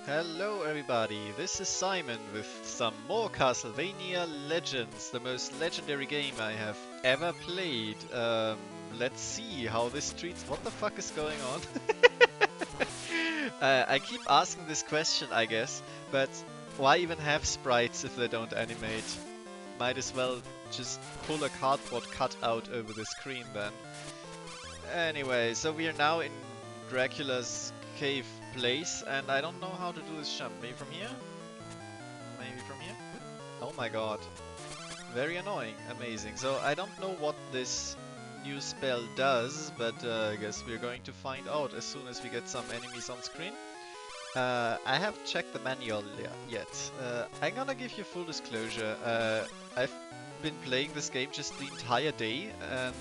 Hello everybody, this is Simon with some more Castlevania Legends, the most legendary game I have ever played. Let's see how this treats. What the fuck is going on? I keep asking this question, I guess, but why even have sprites if they don't animate? Might as well just pull a cardboard cutout over the screen then. Anyway, so we are now in Dracula's cave place, and I don't know how to do this jump. Maybe from here? Maybe from here? Oh my god. Very annoying. Amazing. So I don't know what this new spell does, but I guess we're going to find out as soon as we get some enemies on screen. I haven't checked the manual yet. I'm gonna give you full disclosure. I've been playing this game just the entire day, and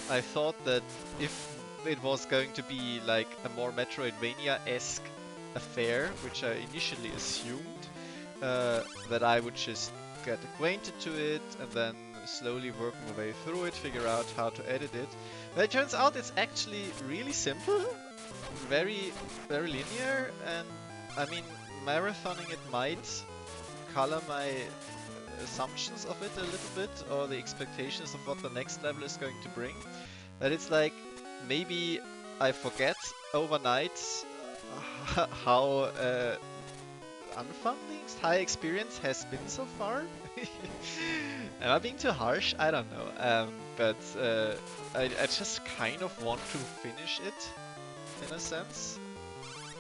I thought that if it was going to be like a more Metroidvania-esque affair, which I initially assumed, that I would just get acquainted to it and then slowly work my way through it, figure out how to edit it. But it turns out it's actually really simple, very linear, and I mean, marathoning it might color my assumptions of it a little bit, or the expectations of what the next level is going to bring. But it's like, maybe I forget overnight how unfun the entire experience has been so far. Am I being too harsh? I don't know. But I just kind of want to finish it, in a sense.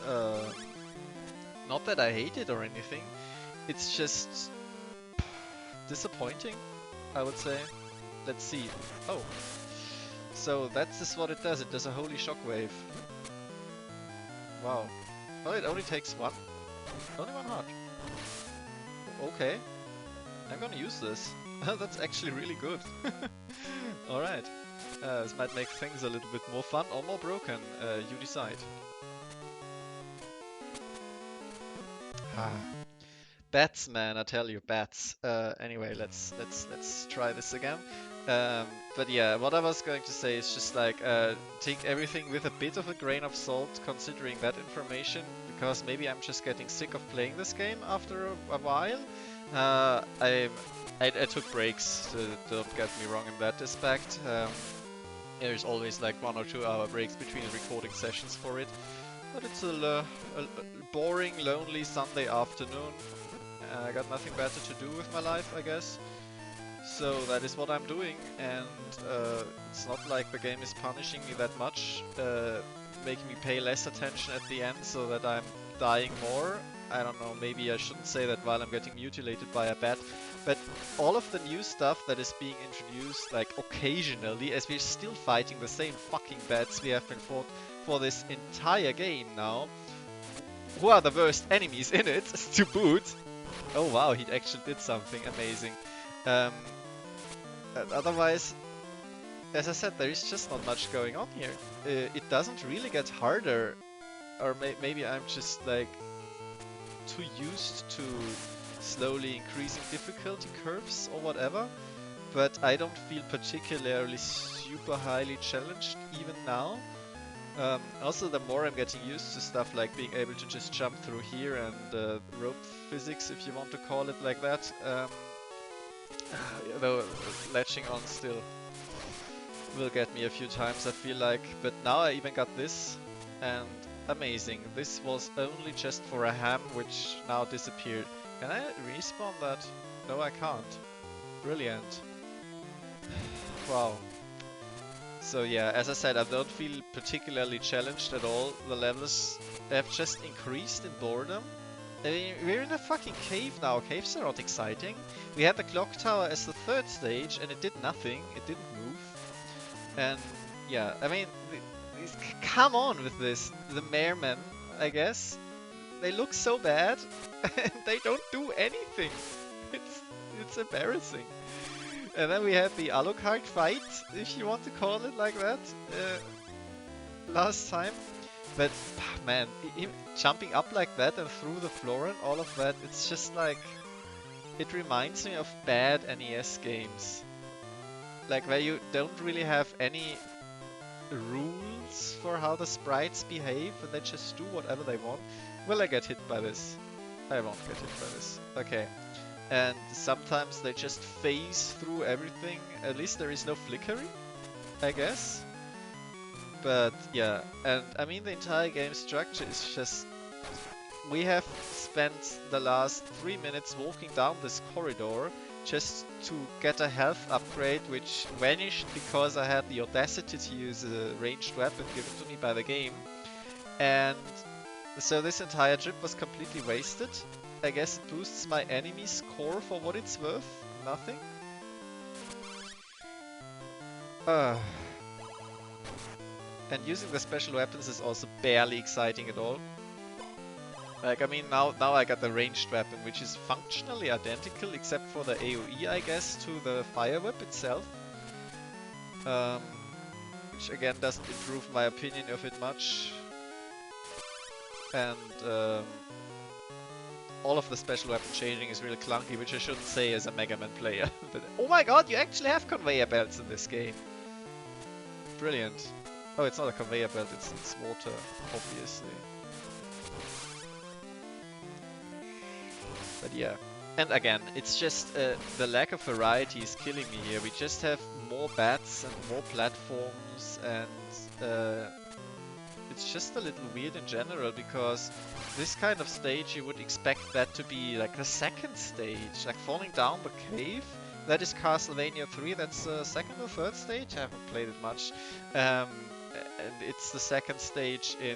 Uh, Not that I hate it or anything. It's just disappointing, I would say. Let's see. Oh, so that's just what it does. It does a holy shockwave. Wow. Oh, it only takes one? Only one heart. Okay. I'm gonna use this. That's actually really good. Alright. This might make things a little bit more fun or more broken. You decide. Ah. Bats, man, I tell you, bats. Anyway, let's try this again. But yeah, what I was going to say is just like take everything with a bit of a grain of salt, considering that information, because maybe I'm just getting sick of playing this game after a while. Uh, I, I took breaks. Don't get me wrong in that respect. There's always like 1 or 2 hour breaks between recording sessions for it. But it's a boring, lonely Sunday afternoon. I got nothing better to do with my life, I guess. So that is what I'm doing, and it's not like the game is punishing me that much, making me pay less attention at the end so that I'm dying more. I don't know, maybe I shouldn't say that while I'm getting mutilated by a bat, but all of the new stuff that is being introduced, like occasionally, as we're still fighting the same fucking bats we have been fought for this entire game now, who are the worst enemies in it, to boot. Oh wow, he actually did something amazing. Um, Otherwise, as I said, there is just not much going on here. It doesn't really get harder, or maybe I'm just like too used to slowly increasing difficulty curves or whatever, but I don't feel particularly super highly challenged even now. Also, the more I'm getting used to stuff like being able to just jump through here and rope physics, if you want to call it like that, though latching on still will get me a few times, I feel like. But now I even got this, and amazing. This was only just for a ham, which now disappeared. Can I respawn that? No, I can't. Brilliant. Wow. So yeah, as I said, I don't feel particularly challenged at all. The levels have just increased in boredom. I mean, we're in a fucking cave now. Caves are not exciting. We had the clock tower as the third stage, and it did nothing. It didn't move. And yeah, I mean, come on with this. The Maremen, I guess, they look so bad, and they don't do anything. It's it's embarrassing. And then we had the Alucard fight, if you want to call it like that, last time. But man, jumping up like that and through the floor and all of that, it's just like, it reminds me of bad NES games. Like where you don't really have any rules rules for how the sprites behave and they just do whatever they want? Will I get hit by this? I won't get hit by this. Okay. And sometimes they just phase through everything. At least there is no flickering, I guess. But yeah, and I mean the entire game structure is just... We have spent the last 3 minutes walking down this corridor just to get a health upgrade which vanished because I had the audacity to use a ranged weapon given to me by the game. And so this entire trip was completely wasted. I guess it boosts my enemy score for what it's worth. Nothing. And using the special weapons is also barely exciting at all. Like, I mean, now I got the ranged weapon, which is functionally identical, except for the AoE, I guess, to the fire whip itself. Which again doesn't improve my opinion of it much. And all of the special weapon changing is really clunky, which I shouldn't say as a Mega Man player. But oh my god, you actually have conveyor belts in this game! Brilliant. Oh, it's not a conveyor belt, it's water, obviously. But yeah. And again, it's just the lack of variety is killing me here. We just have more bats and more platforms, and it's just a little weird in general, because this kind of stage you would expect that to be like the second stage, like falling down the cave. That is Castlevania 3, that's the second or third stage? I haven't played it much. And it's the second stage in...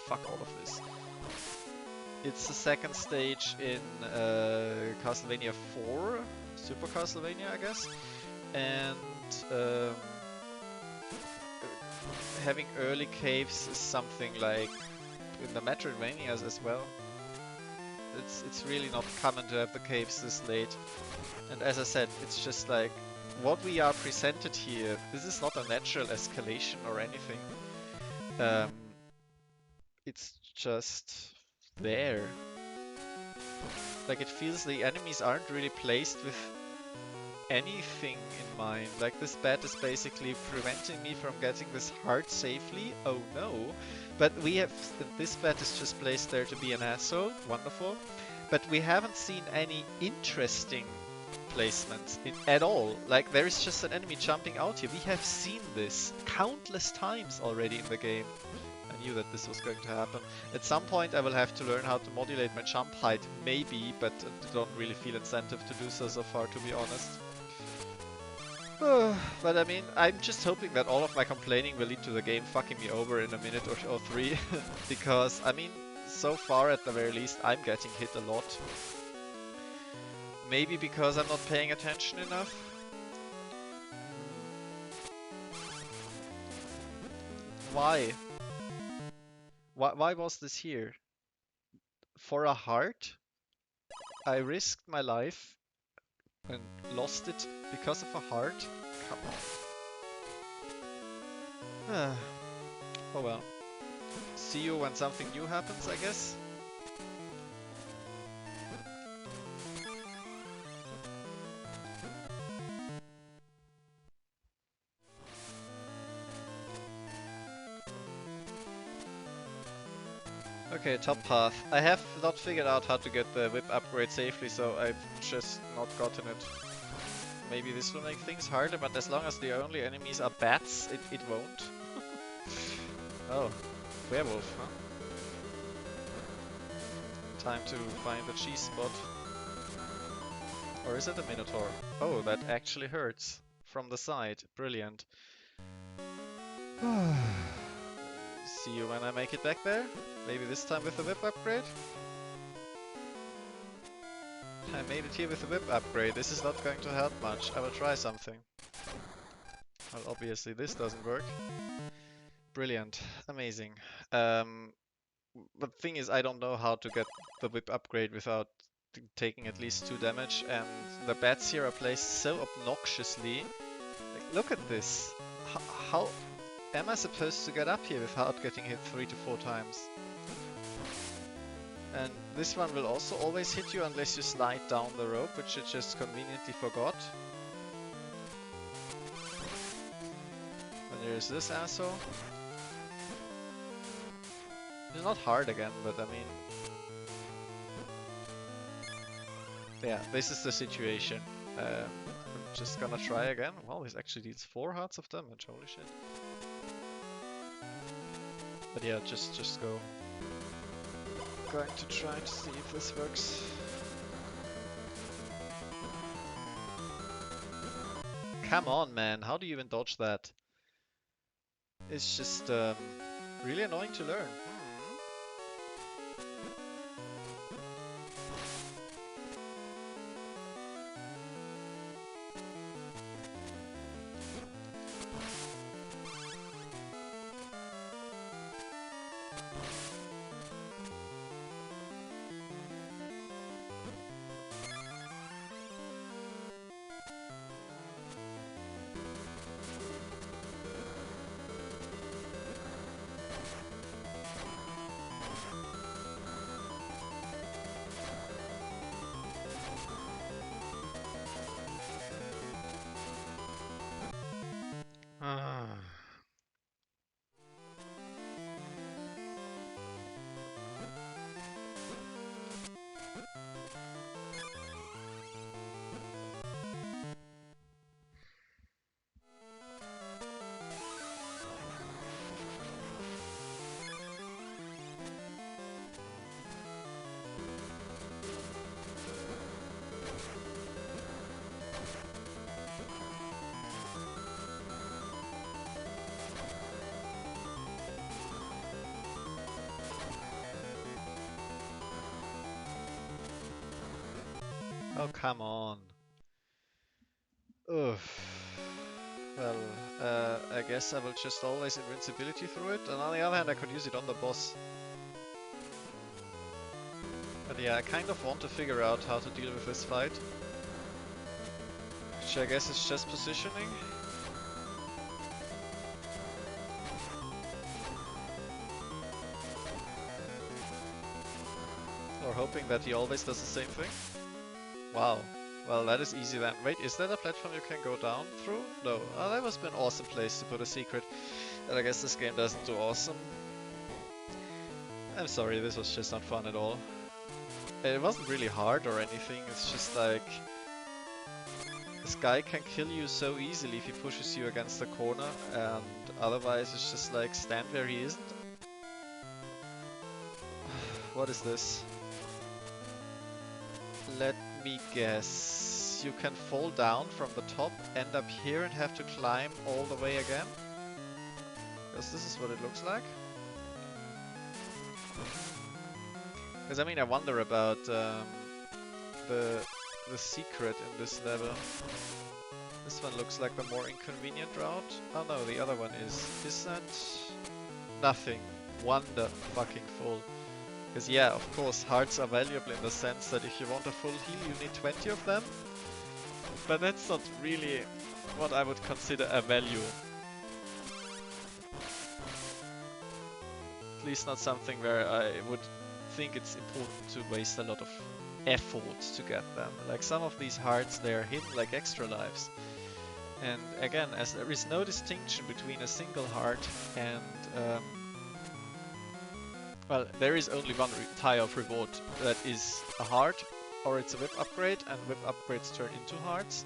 Fuck all of this. It's the second stage in Castlevania 4, Super Castlevania, I guess. And having early caves is something like in the Metroidvanias as well. It's really not common to have the caves this late. And as I said, it's just like what we are presented here. This is not a natural escalation or anything. It's just there. Like, it feels the enemies aren't really placed with anything in mind. Like, this bat is basically preventing me from getting this heart safely. Oh no. But we have... This bat is just placed there to be an asshole. Wonderful. But we haven't seen any interesting placements at all. Like, there is just an enemy jumping out here. We have seen this countless times already in the game. I knew that this was going to happen. At some point I will have to learn how to modulate my jump height, maybe, but I don't really feel incentive to do so far, to be honest. But I mean, I'm just hoping that all of my complaining will lead to the game fucking me over in a minute or three. Because, I mean, so far at the very least, I'm getting hit a lot. Maybe because I'm not paying attention enough? Why? Why was this here? For a heart? I risked my life and lost it because of a heart? Come on. Oh well. See you when something new happens, I guess? Okay, top path. I have not figured out how to get the whip upgrade safely, so I've just not gotten it. Maybe this will make things harder, but as long as the only enemies are bats, it won't. Oh, werewolf, huh? Time to find the cheese spot. Or is it a minotaur? Oh, that actually hurts. From the side. Brilliant. See you when I make it back there. Maybe this time with the whip upgrade? I made it here with the whip upgrade. This is not going to help much. I will try something. Well, obviously this doesn't work. Brilliant. Amazing. But the thing is, I don't know how to get the whip upgrade without taking at least 2 damage, and the bats here are placed so obnoxiously. Like, look at this. How am I supposed to get up here without getting hit 3 to 4 times? And this one will also always hit you unless you slide down the rope, which I just conveniently forgot. And there's this asshole. It's not hard again, but I mean... Yeah, this is the situation. I'm just gonna try again. Wow, this actually deals 4 hearts of damage, holy shit. But yeah, just go. Going to try to see if this works. Come on, man, how do you even dodge that? It's just really annoying to learn. Ah. Oh, come on. Oof. Well, I guess I will just always invincibility through it, and on the other hand I could use it on the boss. But yeah, I kind of want to figure out how to deal with this fight. Which I guess is just positioning. Or hoping that he always does the same thing. Wow. Well, that is easy then. Wait, is that a platform you can go down through? No. Oh, that must be an awesome place to put a secret. But I guess this game doesn't do awesome. I'm sorry, this was just not fun at all. It wasn't really hard or anything, it's just like... This guy can kill you so easily if he pushes you against the corner, and otherwise it's just like, stand where he isn't. What is this? Let me guess. You can fall down from the top, end up here and have to climb all the way again? Because this is what it looks like. Because I mean, I wonder about the secret in this level. This one looks like the more inconvenient route. Oh no, the other one is. Is that nothing? Wonder fucking full. Because yeah, of course, hearts are valuable in the sense that if you want a full heal, you need 20 of them. But that's not really what I would consider a value. At least not something where I would think it's important to waste a lot of effort to get them. Like some of these hearts, they're hidden like extra lives. And again, as there is no distinction between a single heart and well, there is only one tier of reward that is a heart, or it's a whip upgrade, and whip upgrades turn into hearts,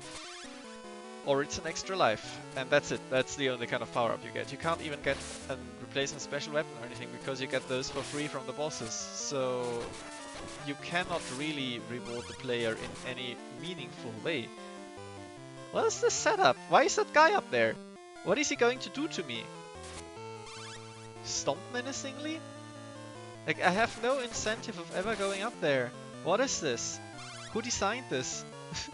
or it's an extra life, and that's it. That's the only kind of power up you get. You can't even get a replacement special weapon or anything because you get those for free from the bosses. So you cannot really reward the player in any meaningful way. What is this setup? Why is that guy up there? What is he going to do to me? Stomp menacingly? Like, I have no incentive of ever going up there. What is this? Who designed this?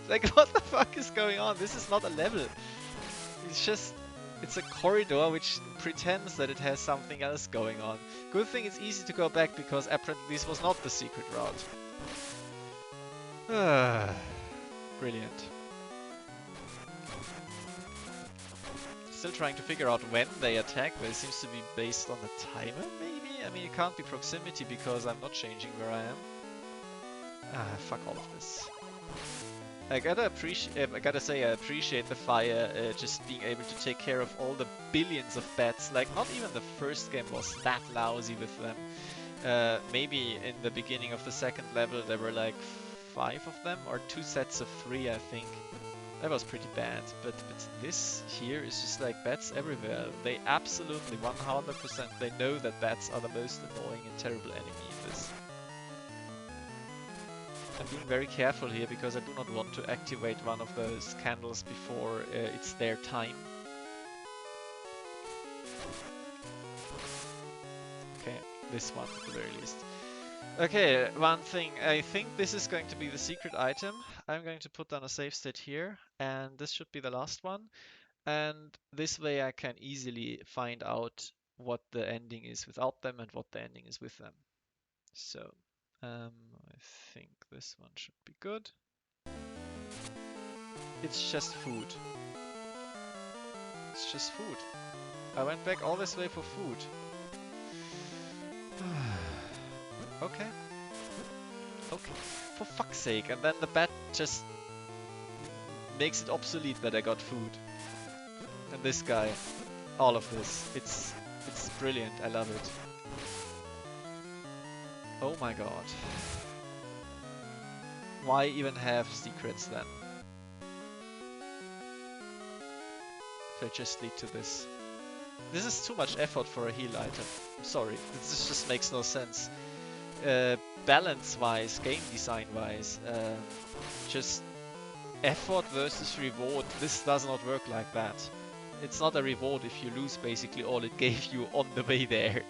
Like, what the fuck is going on? This is not a level. It's just... It's a corridor which pretends that it has something else going on. Good thing it's easy to go back because apparently this was not the secret route. Brilliant. Still trying to figure out when they attack, but it seems to be based on the timer, maybe? I mean, it can't be proximity because I'm not changing where I am. Fuck all of this. I gotta say, I appreciate the fire just being able to take care of all the billions of bats. Like, not even the first game was that lousy with them. Maybe in the beginning of the second level there were like 5 of them, or 2 sets of 3, I think. That was pretty bad, but this here is just like bats everywhere. They absolutely 100% they know that bats are the most annoying and terrible enemy in this. I'm being very careful here because I do not want to activate one of those candles before it's their time. Okay, this one at the very least. Okay, one thing. I think this is going to be the secret item. I'm going to put down a save state here, and this should be the last one. And this way I can easily find out what the ending is without them and what the ending is with them. So, I think this one should be good. It's just food. It's just food. I went back all this way for food. Okay. Okay. For fuck's sake. And then the bat just makes it obsolete that I got food. And this guy. All of this. It's brilliant. I love it. Oh my god. Why even have secrets then? If I just lead to this. This is too much effort for a heal item. I'm sorry. This just makes no sense. Balance-wise, game design-wise, just effort versus reward, this does not work like that. It's not a reward if you lose basically all it gave you on the way there.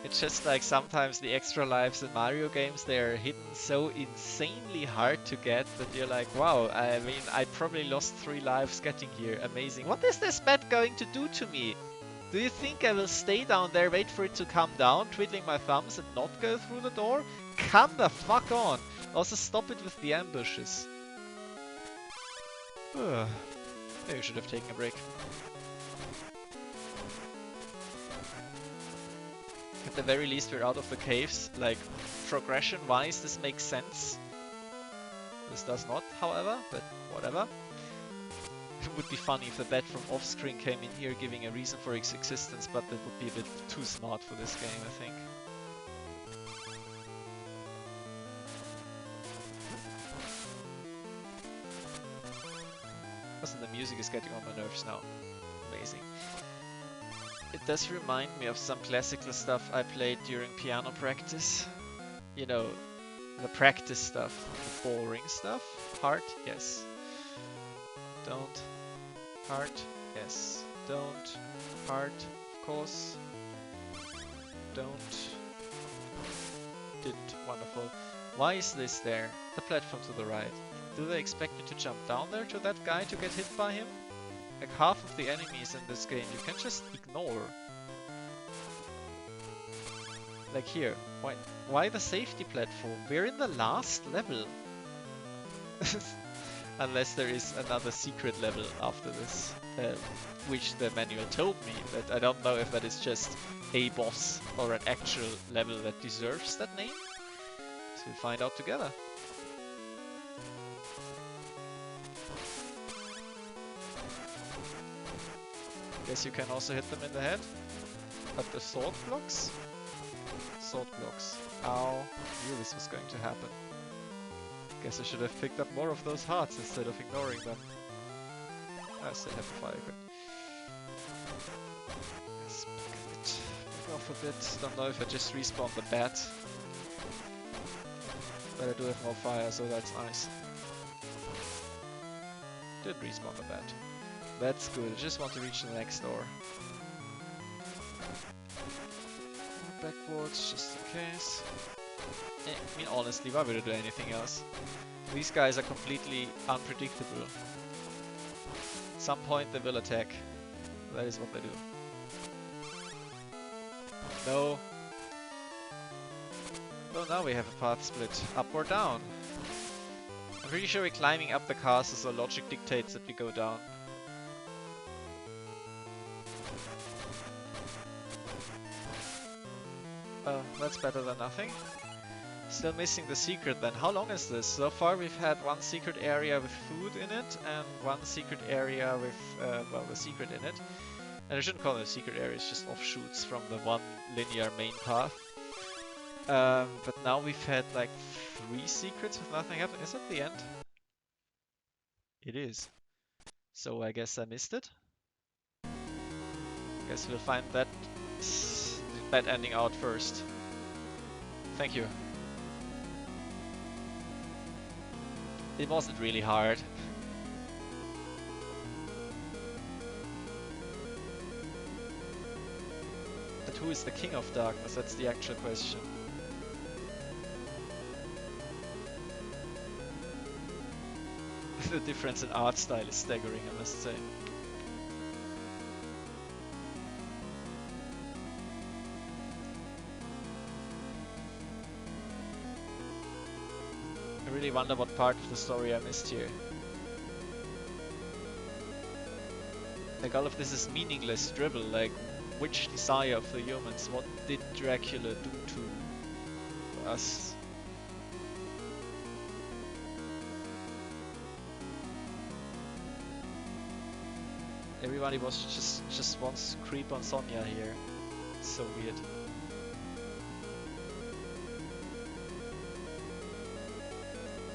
It's just like sometimes the extra lives in Mario games, they're hidden so insanely hard to get that you're like, wow, I mean, I probably lost 3 lives getting here, amazing. What is this bat going to do to me? Do you think I will stay down there, wait for it to come down, twiddling my thumbs and not go through the door? Come the fuck on! Also stop it with the ambushes. Maybe I should have taken a break. At the very least we're out of the caves. Like, progression-wise this makes sense. This does not, however, but whatever. It would be funny if the bat from off-screen came in here giving a reason for its existence, but that would be a bit too smart for this game, I think. Listen, the music is getting on my nerves now. Amazing. It does remind me of some classical stuff I played during piano practice. You know, the practice stuff, the boring stuff. Heart, yes. Don't. Heart, yes. Don't. Heart, of course. Don't. Didn't. Wonderful. Why is this there? The platform to the right. Do they expect me to jump down there to that guy to get hit by him? Like half of the enemies in this game you can just ignore. Like here. Why the safety platform? We're in the last level. Unless there is another secret level after this, which the manual told me, but I don't know if that is just a boss or an actual level that deserves that name. So we'll find out together. Guess you can also hit them in the head. But the sword blocks? Sword blocks. Ow. Knew this was going to happen. Guess I should have picked up more of those hearts instead of ignoring them. I still have a fire gun. Let's back off a bit. Don't know if I just respawned the bat. But I do have more fire, so that's nice. Did respawn the bat. That's good. I just want to reach the next door. Backwards, just in case. I mean, honestly, why would I do anything else? These guys are completely unpredictable. At some point they will attack. That is what they do. No. Well, now we have a path split. Up or down. I'm pretty sure we're climbing up the castle, so logic dictates that we go down. Well, that's better than nothing. Still missing the secret then. How long is this? So far we've had one secret area with food in it and one secret area with, well, the secret in it. And I shouldn't call it a secret area, it's just offshoots from the one linear main path. But now we've had like 3 secrets with nothing happening. Is that the end? It is. So I guess I missed it. Guess we'll find that ending out first. Thank you. It wasn't really hard. But who is the king of darkness? That's the actual question. The difference in art style is staggering, I must say. I really wonder what part of the story I missed here. Like, all of this is meaningless dribble, like, which desire of the humans? What did Dracula do to us? Everybody was just wants to creep on Sonya here. It's so weird.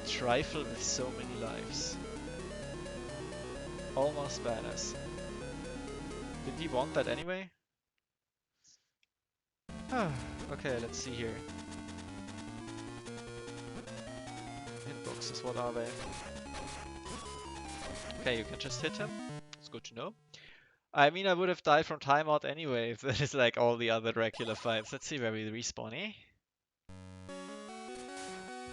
Trifle with so many lives. Almost badass. Did he want that anyway? Okay, let's see here. Hitboxes, what are they? Okay, you can just hit him. It's good to know. I mean, I would have died from timeout anyway if that is like all the other Dracula fights. Let's see where we respawn, eh?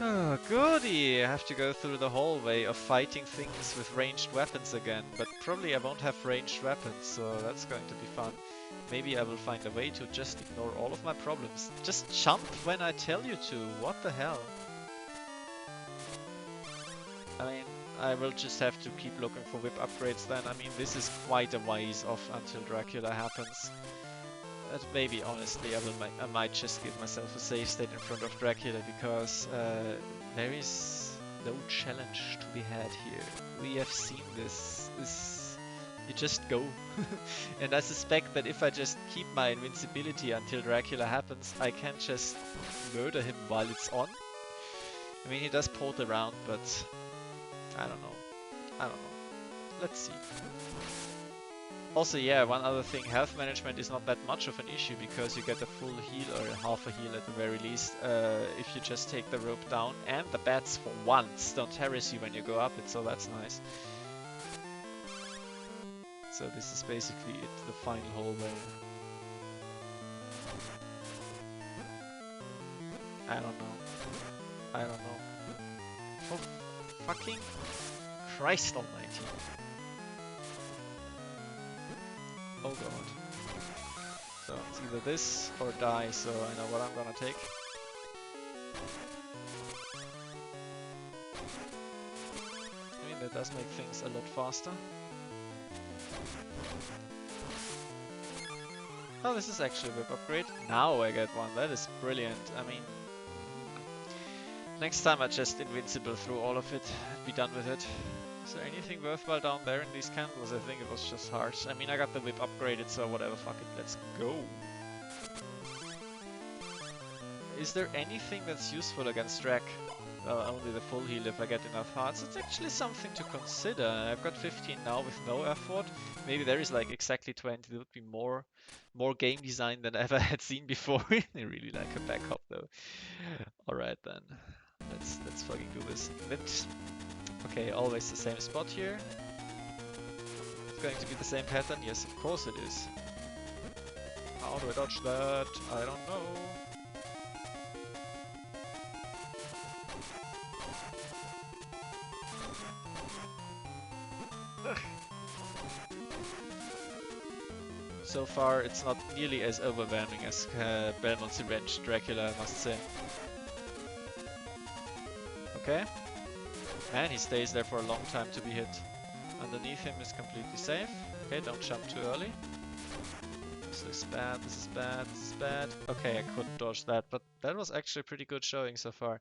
Oh, goody! I have to go through the hallway of fighting things with ranged weapons again, but probably I won't have ranged weapons, so that's going to be fun. Maybe I will find a way to just ignore all of my problems. Just jump when I tell you to, what the hell? I mean, I will just have to keep looking for whip upgrades then. I mean, this is quite a ways off until Dracula happens. But maybe, honestly, I might just give myself a save state in front of Dracula, because there is no challenge to be had here. We have seen this. You just go. And I suspect that if I just keep my invincibility until Dracula happens, I can just murder him while it's on. I mean, he does port around, but I don't know. I don't know. Let's see. Also, yeah, one other thing, health management is not that much of an issue because you get a full heal, or half a heal at the very least, if you just take the rope down, and the bats for once don't harass you when you go up it, so that's nice. So this is basically it, the final hallway. I don't know. I don't know. For fucking Christ almighty. Oh god. So it's either this or die, so I know what I'm gonna take. I mean, that does make things a lot faster. Oh, this is actually a whip upgrade. Now I get one, that is brilliant. I mean, next time I just invincible through all of it, be done with it. Is there anything worthwhile down there in these candles? I think it was just hearts. I mean, I got the whip upgraded, so whatever, fuck it, let's go. Is there anything that's useful against Drac? Only the full heal if I get enough hearts. It's actually something to consider. I've got 15 now with no effort. Maybe there is like exactly 20. There would be more game design than I ever had seen before. I really like a backup though. Alright then. Let's fucking do this. Okay, always the same spot here. It's going to be the same pattern? Yes, of course it is. How do I dodge that? I don't know. Ugh. So far, it's not nearly as overwhelming as Belmont's Revenge Dracula, I must say. Okay. And he stays there for a long time to be hit. Underneath him is completely safe. Okay, don't jump too early. This looks bad, this is bad, this is bad. Okay, I couldn't dodge that, but that was actually a pretty good showing so far.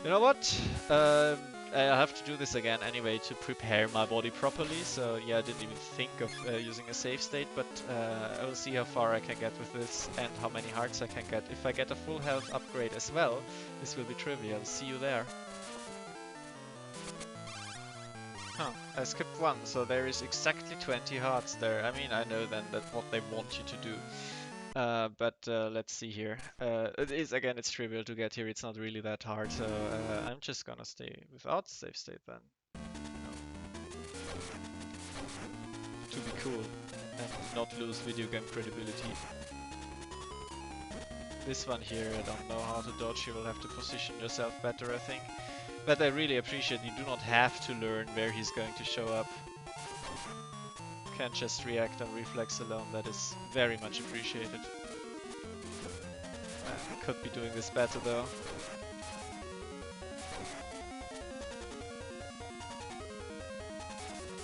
You know what? I have to do this again anyway to prepare my body properly, so yeah, I didn't even think of using a save state, but I will see how far I can get with this and how many hearts I can get. If I get a full health upgrade as well, this will be trivial. See you there. Huh, I skipped one, so there is exactly 20 hearts there. I mean, I know then that's what they want you to do. But let's see here. It is, again, it's trivial to get here. It's not really that hard, so I'm just gonna stay without save state then. You know, to be cool and not lose video game credibility. This one here, I don't know how to dodge. You will have to position yourself better, I think. But I really appreciate you do not have to learn where he's going to show up. Can't just react on reflex alone. That is very much appreciated. I could be doing this better though.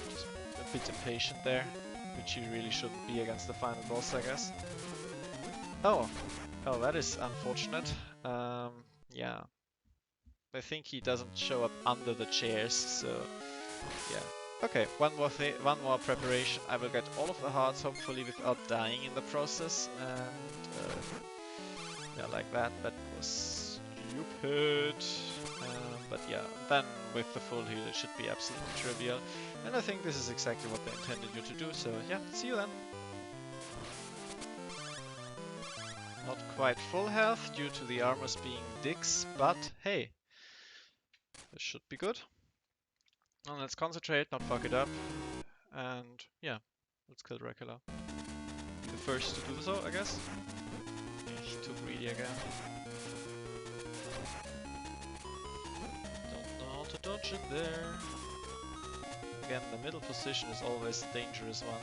Just a bit impatient there, which you really shouldn't be against the final boss, I guess. Oh, that is unfortunate. Yeah. I think he doesn't show up under the chairs, so yeah. Okay, one more preparation. I will get all of the hearts, hopefully without dying in the process. And yeah, like that. That was stupid. But yeah, then with the full heal, it should be absolutely trivial. And I think this is exactly what they intended you to do. So yeah, see you then. Not quite full health due to the armors being dicks, but hey. This should be good. And let's concentrate, not fuck it up. And yeah, let's kill Dracula. Be the first to do so, I guess. Too greedy again. Don't know how to dodge it there. Again, the middle position is always the dangerous one.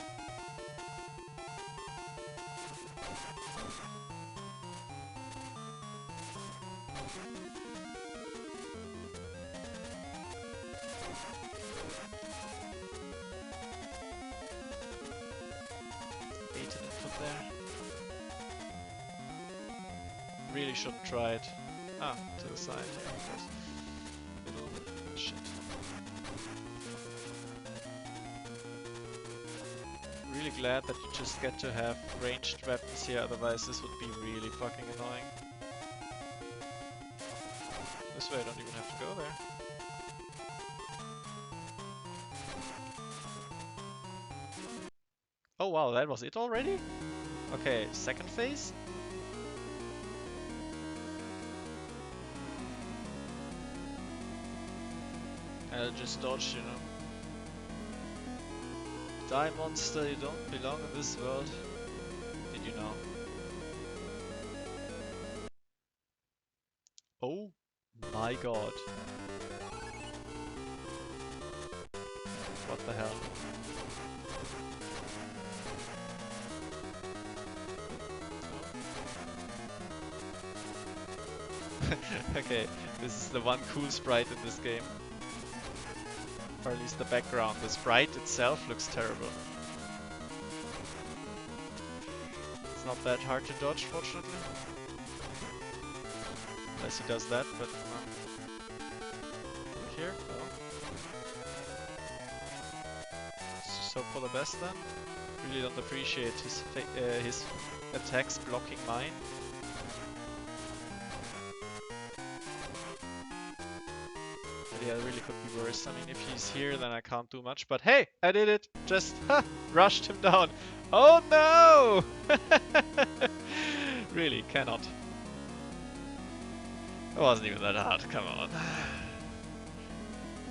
Really shouldn't try it. Ah, to the side. Middle. Shit. Really glad that you just get to have ranged weapons here, otherwise this would be really fucking annoying. This way I don't even have to go there. Oh wow, that was it already? Okay, second phase? I'll just dodge, you know. Die monster, you don't belong in this world. Did you know? Oh my god. What the hell? Okay, this is the one cool sprite in this game. Or at least the background. The sprite itself looks terrible. It's not that hard to dodge, fortunately. Unless he does that, but... Look here. Oh. Let's just hope for the best then. Really don't appreciate his attacks blocking mine. Yeah, it really could be worse. I mean, if he's here, then I can't do much. But hey, I did it! Just rushed him down. Oh no! Really, cannot. It wasn't even that hard, come on.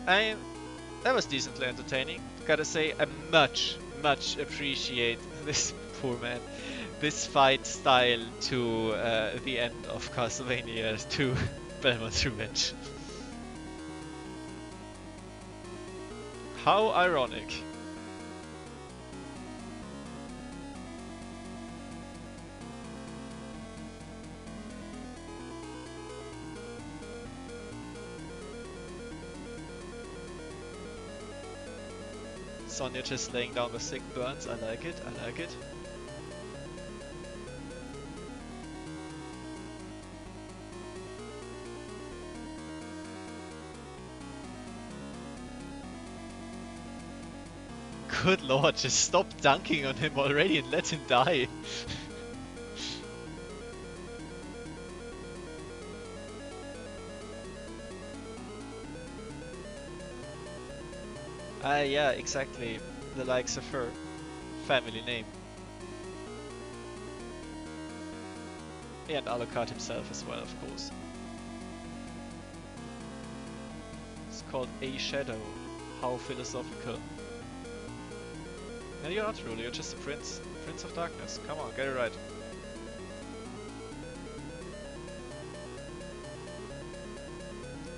That was decently entertaining. Gotta say, I much appreciate this poor man. This fight style to the end of Castlevania 2 Belmont's Revenge. How ironic. Sonya just laying down the sick burns. I like it, I like it. Good lord, just stop dunking on him already and let him die. Yeah, exactly. The likes of her. Family name. And Alucard himself as well, of course. It's called A Shadow. How philosophical. No, you're not ruler, you're just a prince. Prince of Darkness. Come on, get it right.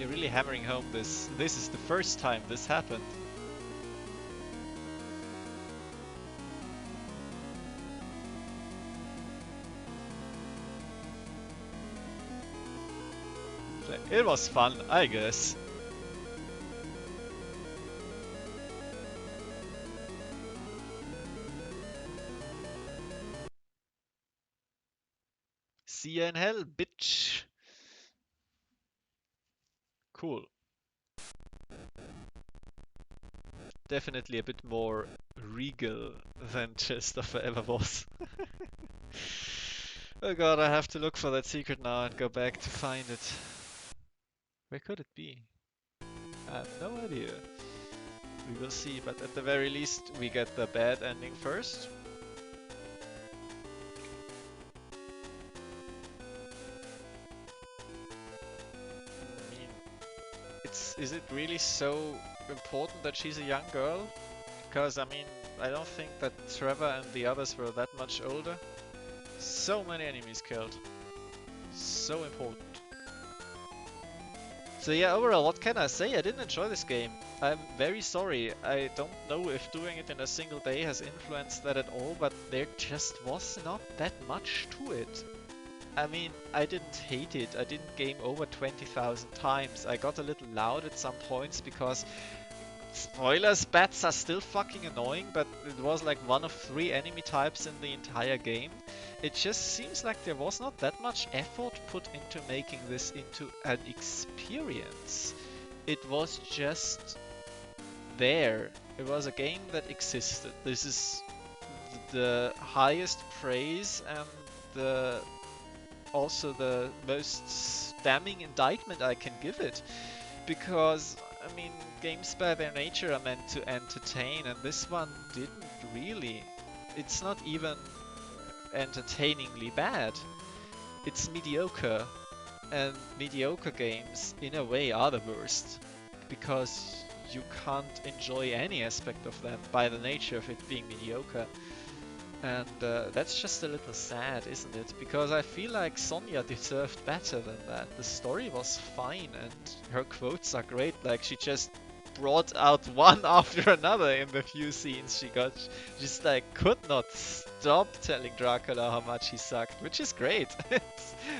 You're really hammering home this. This is the first time this happened. It was fun, I guess. See ya in hell, bitch. Cool. Definitely a bit more regal than Chestover ever was. Oh god, I have to look for that secret now and go back to find it. Where could it be? I have no idea. We will see, but at the very least we get the bad ending first. I mean, is it really so important that she's a young girl? Because, I mean, I don't think that Trevor and the others were that much older. So many enemies killed. So important. So yeah, overall, what can I say? I didn't enjoy this game. I'm very sorry. I don't know if doing it in a single day has influenced that at all, but there just was not that much to it. I mean, I didn't hate it. I didn't game over 20,000 times. I got a little loud at some points because spoilers, bats are still fucking annoying, but it was like one of 3 enemy types in the entire game. It just seems like there was not that much effort put into making this into an experience. It was just there. It was a game that existed. This is the highest praise and the also the most damning indictment I can give it. Because, I mean, games by their nature are meant to entertain, and this one didn't really. It's not even entertainingly bad. It's mediocre, and mediocre games, in a way, are the worst. Because you can't enjoy any aspect of them by the nature of it being mediocre. And that's just a little sad, isn't it? Because I feel like Sonya deserved better than that. The story was fine and her quotes are great. Like, she just brought out one after another in the few scenes she got. Just like could not stop telling Dracula how much he sucked, which is great.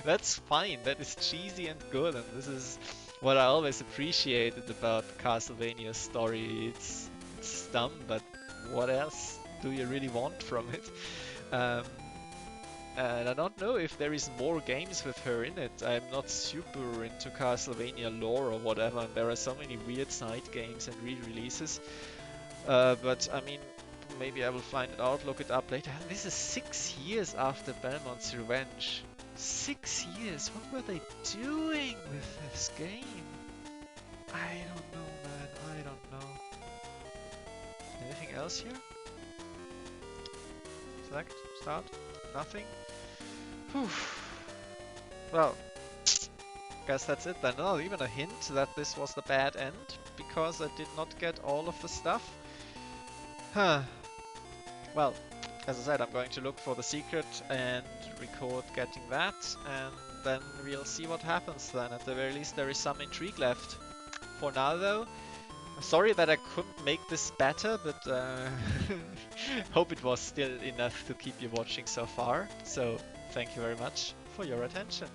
That's fine. That is cheesy and good, and this is what I always appreciated about Castlevania's story. It's dumb, but what else do you really want from it? Um, and I don't know if there is more games with her in it. I'm not super into Castlevania lore or whatever, and there are so many weird side games and re-releases. But I mean, maybe I will find it out, look it up later. This is 6 years after Belmont's Revenge. 6 years? What were they doing with this game? I don't know, man. I don't know. Anything else here? Select, start, nothing. Whew. Well, guess that's it then. Not even a hint that this was the bad end, because I did not get all of the stuff. Huh. Well, as I said, I'm going to look for the secret and record getting that, and then we'll see what happens then. At the very least, there is some intrigue left. For now, though, I'm sorry that I couldn't make this better, but hope it was still enough to keep you watching so far. So, thank you very much for your attention.